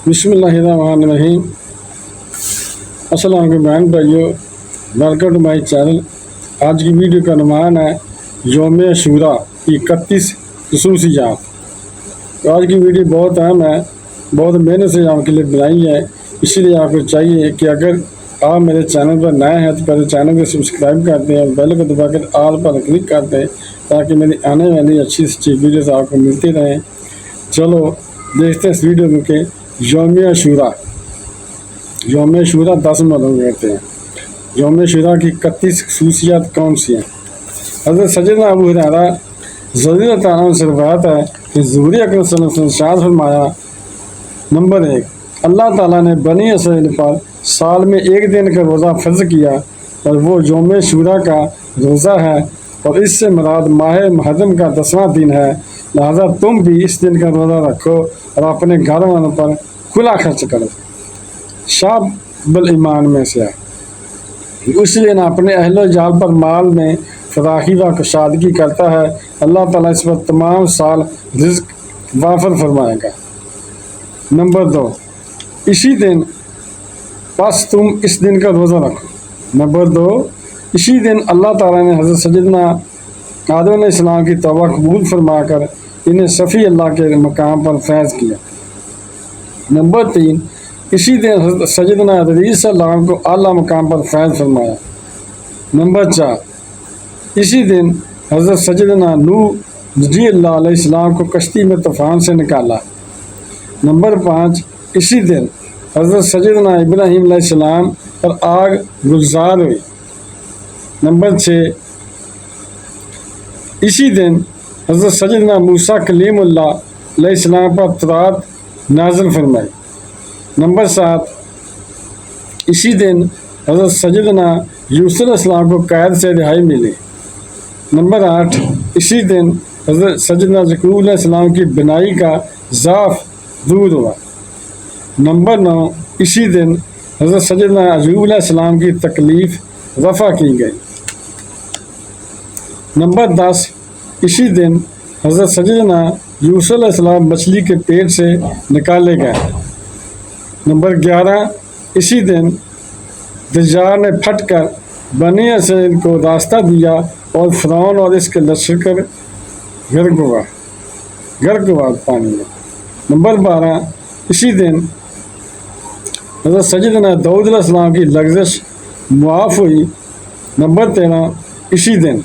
بسم اللہ الرحمن الرحیم۔ السلام علیکم بہن بھائیو، ویلکم ٹو مائی چینل۔ آج کی ویڈیو کا عنوان ہے یوم عاشوراء کی 31 خصوصیات۔ تو آج کی ویڈیو بہت اہم ہے، بہت محنت سے آپ کے لیے بنائی ہے، اسی لیے آپ کو چاہیے کہ اگر آپ میرے چینل پر نئے ہیں تو پہلے چینل کو سبسکرائب کرتے ہیں اور بیل کو دبا کر آل پر کلک کرتے ہیں تاکہ میری آنے والی اچھی اچھی ویڈیوز آپ کو ملتی رہیں۔ چلو دیکھتے ہیں اس ویڈیو میں کہ یوم عاشوراء 10 معلوم کرتے ہیں۔ یوم عاشوراء کی 31 خصوصیات کون سی ہیں؟ حضرت سیدنا ابو ہریرہ رضی اللہ تعالیٰ عنہ سے روایت ہے کہ حضور اکرم صلی اللہ علیہ وسلم نے ارشاد فرمایا، نمبر 1، اللہ تعالیٰ نے بنی اسرائیل پر سال میں ایک دن کا روزہ فرض کیا اور وہ یوم عاشوراء کا روزہ ہے، اور اس سے مراد ماہ محرم کا 10واں دن ہے، لہذا تم بھی اس دن کا روزہ رکھو اور اپنے گھر والوں پر کھلا خرچ کرو۔ شعب الایمان میں سے ہے، اس لیے نہ اپنے اہل و جال پر مال میں فراخی و کشادگی کرتا ہے، اللہ تعالیٰ اس پر تمام سال رزق وافر فرمائے گا۔ نمبر 2، اسی دن پس تم اس دن کا روزہ رکھو۔ نمبر 2، اسی دن اللہ تعالیٰ نے حضرت سیدنا آدم علیہ السلام کی توبہ قبول فرما کر انہیں صفی اللہ کے مقام پر فیض کیا۔ نمبر 3، اسی دن حضرت سیدنا ادریس علیہ السلام کو اعلیٰ مقام پر فیض فرمایا۔ نمبر 4، اسی دن حضرت سیدنا نوح رضی اللہ علیہ السلام کو کشتی میں طوفان سے نکالا۔ نمبر 5، اسی دن حضرت سیدنا ابراہیم علیہ السلام پر آگ گلزار ہوئی۔ نمبر 6، اسی دن حضرت سیدنا موسیٰ کلیم اللہ علیہ السلام پر تورات نازل فرمائی۔ نمبر 7، اسی دن حضرت سیدنا یوسف علیہ السلام کو قید سے رہائی ملی۔ نمبر 8، اسی دن حضرت سیدنا یعقوب علیہ السلام کی بنائی کا ضعف دور ہوا۔ نمبر 9، اسی دن حضرت سیدنا ایوب علیہ السلام کی تکلیف رفع کی گئی۔ نمبر 10، اسی دن حضرت سیدنا یوسف علیہ السلام مچھلی کے پیٹ سے نکالے گئے۔ نمبر 11، اسی دن دجال نے پھٹ کر بنی اسرائیل کو راستہ دیا اور فرعون اور اس کے لشکر غرق ہوا پانی میں۔ نمبر 12، اسی دن حضرت سیدنا داؤد علیہ السلام کی لغزش معاف ہوئی۔ نمبر 13، اسی دن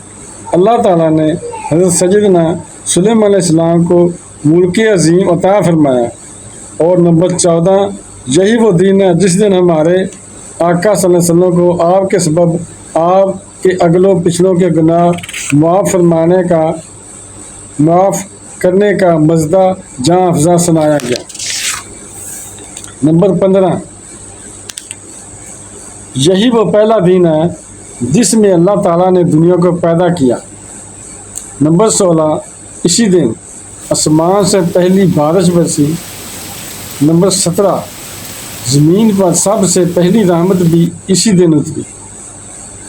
اللہ تعالیٰ نے حضرت سیدنا سلیمان علیہ السلام کو ملک عظیم عطا فرمایا۔ اور نمبر 14، یہی وہ دن ہے جس دن ہمارے آقا صلی اللہ علیہ وسلم کو آپ کے سبب آپ کے اگلوں پچھلوں کے گناہ معاف کرنے کا مزدہ جاں افزا سنایا گیا۔ نمبر 15، یہی وہ پہلا دن ہے جس میں اللہ تعالیٰ نے دنیا کو پیدا کیا۔ نمبر 16، اسی دن آسمان سے پہلی بارش برسی۔ نمبر 17، زمین پر سب سے پہلی رحمت بھی اسی دن اتری،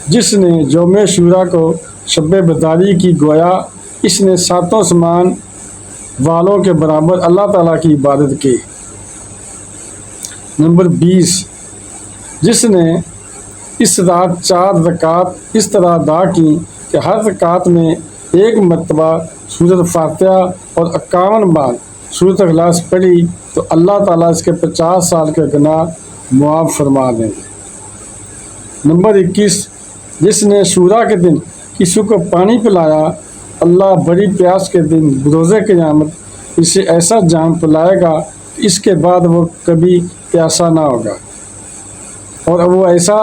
جس نے یوم عاشوراء کو شب بیداری کی، گویا اس نے 7 آسمان والوں کے برابر اللہ تعالیٰ کی عبادت کی۔ نمبر 20، جس نے اس رات 4 رکعات اس طرح ادا کی کہ ہر رکعت میں ایک مرتبہ سورۃ فاتحہ اور 51 بار سورۃ اخلاص پڑھی تو اللہ تعالیٰ اس کے 50 سال کے گناہ معاف فرما دیں گے۔ نمبر 21، جس نے عاشوراء کے دن کسی کو پانی پلایا، اللہ بڑی پیاس کے دن بروز قیامت اسے ایسا جام پلائے گا کہ اس کے بعد وہ کبھی پیاسا نہ ہوگا، اور وہ ایسا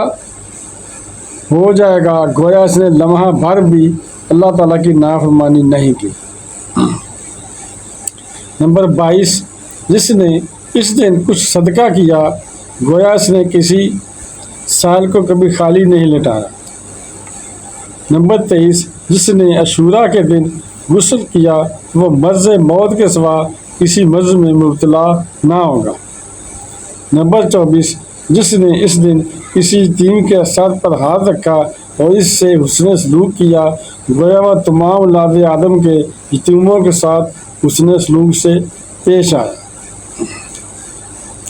ہو جائے گا گویا اس نے لمحہ بھر بھی اللہ تعالیٰ کی نافرمانی نہیں کی۔ نمبر 22، جس نے اس دن کچھ صدقہ کیا، گویا اس نے کسی سال کو کبھی خالی نہیں لٹایا۔ نمبر 23، جس نے عاشوراء کے دن غسل کیا، وہ مرض موت کے سوا کسی مرض میں مبتلا نہ ہوگا۔ نمبر 24، جس نے اس دن کسی یتیم کے سر پر ہاتھ رکھا اور اس سے حسن سلوک کیا، گویا وہ تمام اولاد آدم کے یتیموں کے ساتھ حسن سلوک سے پیش آیا۔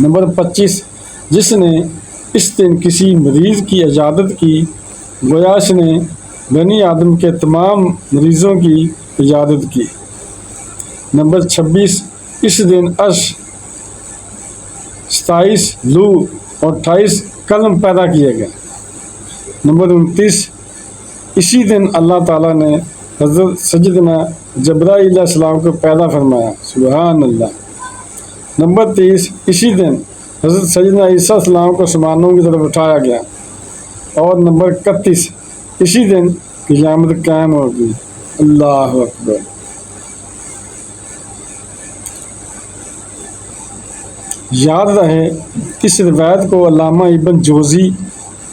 نمبر 25، جس نے اس دن کسی مریض کی عیادت کی گویا اس نے بنی آدم کے تمام مریضوں کی عیادت کی۔ نمبر 26، اس دن عرش 27 لو اور 28 قلم پیدا کیے گئے۔ نمبر 29، اسی دن اللہ تعالیٰ نے حضرت سیدنا جبرائیل علیہ السلام کو پیدا فرمایا، سبحان اللہ۔ نمبر 30، اسی دن حضرت سیدنا عیسیٰ علیہ السلام کو آسمانوں کی طرف اٹھایا گیا۔ اور نمبر 31، اسی دن قیامت قائم ہوگی، اللہ اکبر۔ یاد رہے اس روایت کو علامہ ابن جوزی،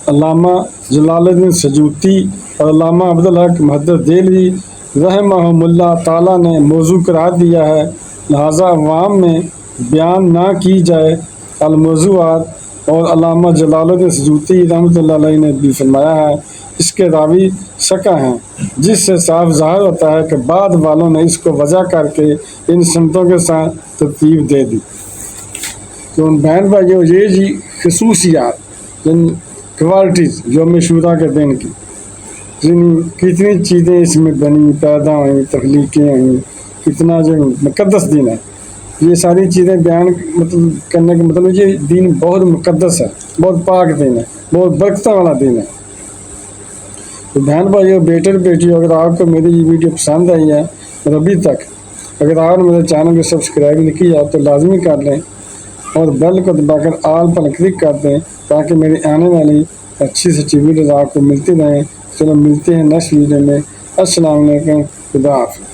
علامہ جلال الدین سیوطی اور علامہ عبدالحق محدث دہلوی رحمہم اللہ تعالیٰ نے موضوع قرار دیا ہے، لہٰذا عوام میں بیان نہ کی جائے الموضوعات۔ اور علامہ جلال الدین سیوطی رحمۃ اللہ علیہ نے بھی فرمایا ہے اس کے راوی شکا ہیں، جس سے صاف ظاہر ہوتا ہے کہ بعد والوں نے اس کو وضع کر کے ان سنتوں کے ساتھ ترتیب دے دی۔ تو بہن بھائیو، یہ جی خصوصیات کوالٹیز یوم عاشوراء کے دن کی، کتنی چیزیں اس میں بنی پیدا ہوئیں، تخلیقیں ہوئیں، کتنا جو مقدس دن ہے۔ یہ ساری چیزیں بیان کرنے کا مطلب یہ دین بہت مقدس ہے، بہت پاک دن ہے، بہت برکتوں والا دن ہے۔ تو بہن بھائیو، بیٹے اور بیٹیوں، اگر آپ کو میری یہ ویڈیو پسند آئی ہے اور ابھی تک اگر آپ نے میرے چینل کو سبسکرائب نہیں کیا تو لازمی کر لیں اور بیل کو دبا کر آل پر کلک کر دیں تاکہ میری آنے والی اچھی سے اچھی ویڈیوز آپ کو ملتی رہیں۔ چلو ملتے ہیں نیکسٹ ویڈیو میں۔ السلام علیکم، خدا حافظ۔